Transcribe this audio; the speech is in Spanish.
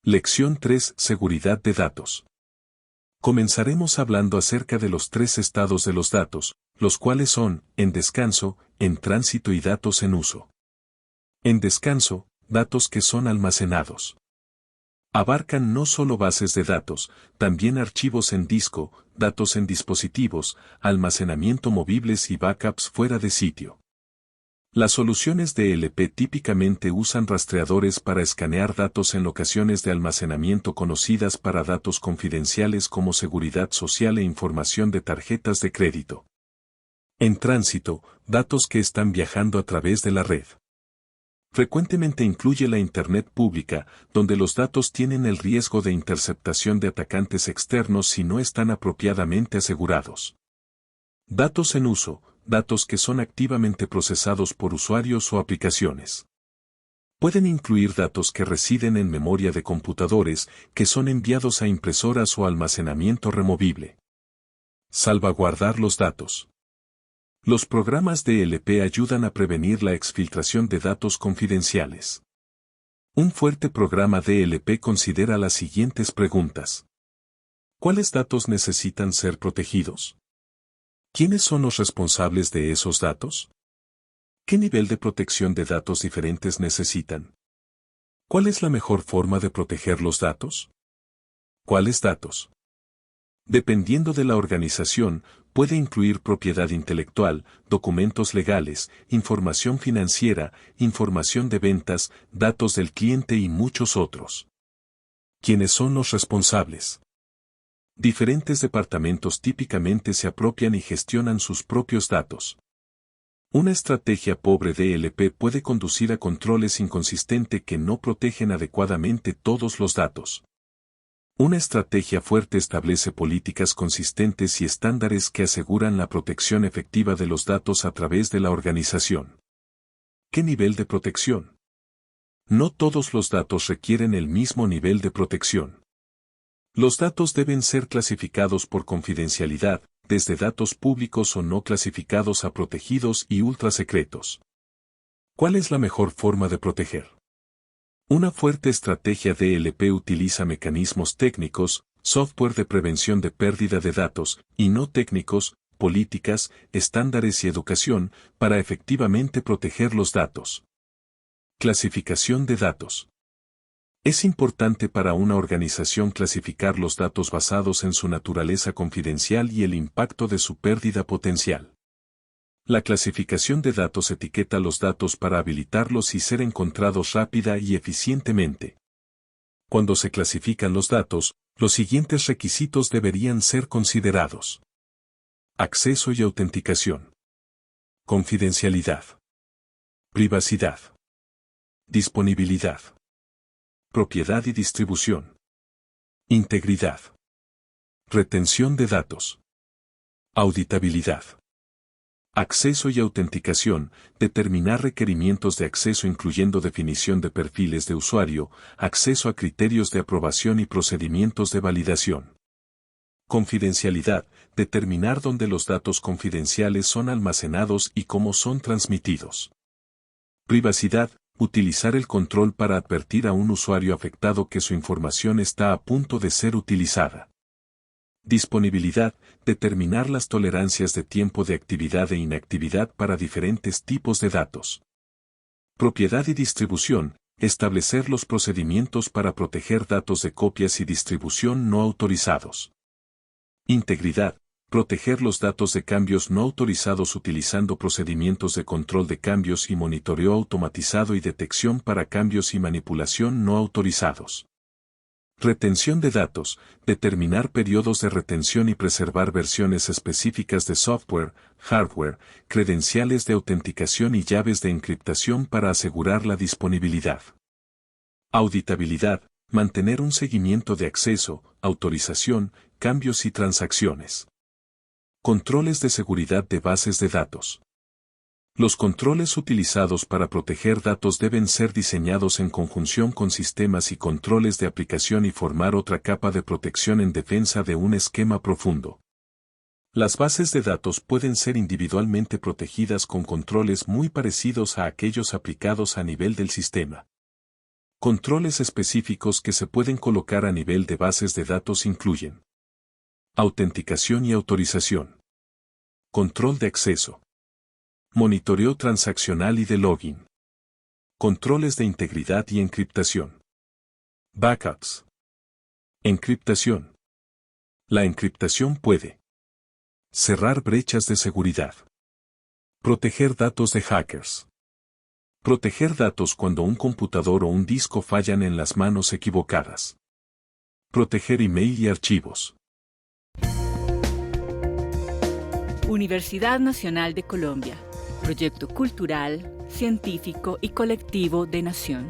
Lección 3. Seguridad de datos. Comenzaremos hablando acerca de los tres estados de los datos, los cuales son, en descanso, en tránsito y datos en uso. En descanso, datos que son almacenados. Abarcan no solo bases de datos, también archivos en disco, datos en dispositivos, almacenamiento movibles y backups fuera de sitio. Las soluciones DLP típicamente usan rastreadores para escanear datos en locaciones de almacenamiento conocidas para datos confidenciales como seguridad social e información de tarjetas de crédito. En tránsito, datos que están viajando a través de la red. Frecuentemente incluye la Internet pública, donde los datos tienen el riesgo de interceptación de atacantes externos si no están apropiadamente asegurados. Datos en uso. Datos que son activamente procesados por usuarios o aplicaciones. Pueden incluir datos que residen en memoria de computadores, que son enviados a impresoras o almacenamiento removible. Salvaguardar los datos. Los programas DLP ayudan a prevenir la exfiltración de datos confidenciales. Un fuerte programa DLP considera las siguientes preguntas. ¿Cuáles datos necesitan ser protegidos? ¿Quiénes son los responsables de esos datos? ¿Qué nivel de protección de datos diferentes necesitan? ¿Cuál es la mejor forma de proteger los datos? ¿Cuáles datos? Dependiendo de la organización, puede incluir propiedad intelectual, documentos legales, información financiera, información de ventas, datos del cliente y muchos otros. ¿Quiénes son los responsables? Diferentes departamentos típicamente se apropian y gestionan sus propios datos. Una estrategia pobre DLP puede conducir a controles inconsistentes que no protegen adecuadamente todos los datos. Una estrategia fuerte establece políticas consistentes y estándares que aseguran la protección efectiva de los datos a través de la organización. ¿Qué nivel de protección? No todos los datos requieren el mismo nivel de protección. Los datos deben ser clasificados por confidencialidad, desde datos públicos o no clasificados a protegidos y ultrasecretos. ¿Cuál es la mejor forma de proteger? Una fuerte estrategia DLP utiliza mecanismos técnicos, software de prevención de pérdida de datos, y no técnicos, políticas, estándares y educación, para efectivamente proteger los datos. Clasificación de datos. Es importante para una organización clasificar los datos basados en su naturaleza confidencial y el impacto de su pérdida potencial. La clasificación de datos etiqueta los datos para habilitarlos y ser encontrados rápida y eficientemente. Cuando se clasifican los datos, los siguientes requisitos deberían ser considerados. Acceso y autenticación. Confidencialidad. Privacidad. Disponibilidad. Propiedad y distribución. Integridad. Retención de datos. Auditabilidad. Acceso y autenticación. Determinar requerimientos de acceso incluyendo definición de perfiles de usuario, acceso a criterios de aprobación y procedimientos de validación. Confidencialidad. Determinar dónde los datos confidenciales son almacenados y cómo son transmitidos. Privacidad. Utilizar el control para advertir a un usuario afectado que su información está a punto de ser utilizada. Disponibilidad. Determinar las tolerancias de tiempo de actividad e inactividad para diferentes tipos de datos. Propiedad y distribución. Establecer los procedimientos para proteger datos de copias y distribución no autorizados. Integridad. Proteger los datos de cambios no autorizados utilizando procedimientos de control de cambios y monitoreo automatizado y detección para cambios y manipulación no autorizados. Retención de datos. Determinar periodos de retención y preservar versiones específicas de software, hardware, credenciales de autenticación y llaves de encriptación para asegurar la disponibilidad. Auditabilidad. Mantener un seguimiento de acceso, autorización, cambios y transacciones. Controles de seguridad de bases de datos. Los controles utilizados para proteger datos deben ser diseñados en conjunción con sistemas y controles de aplicación y formar otra capa de protección en defensa de un esquema profundo. Las bases de datos pueden ser individualmente protegidas con controles muy parecidos a aquellos aplicados a nivel del sistema. Controles específicos que se pueden colocar a nivel de bases de datos incluyen autenticación y autorización, control de acceso, monitoreo transaccional y de login, controles de integridad y encriptación, backups, encriptación. La encriptación puede cerrar brechas de seguridad, proteger datos de hackers, proteger datos cuando un computador o un disco fallan en las manos equivocadas, proteger email y archivos. Universidad Nacional de Colombia, proyecto cultural, científico y colectivo de nación.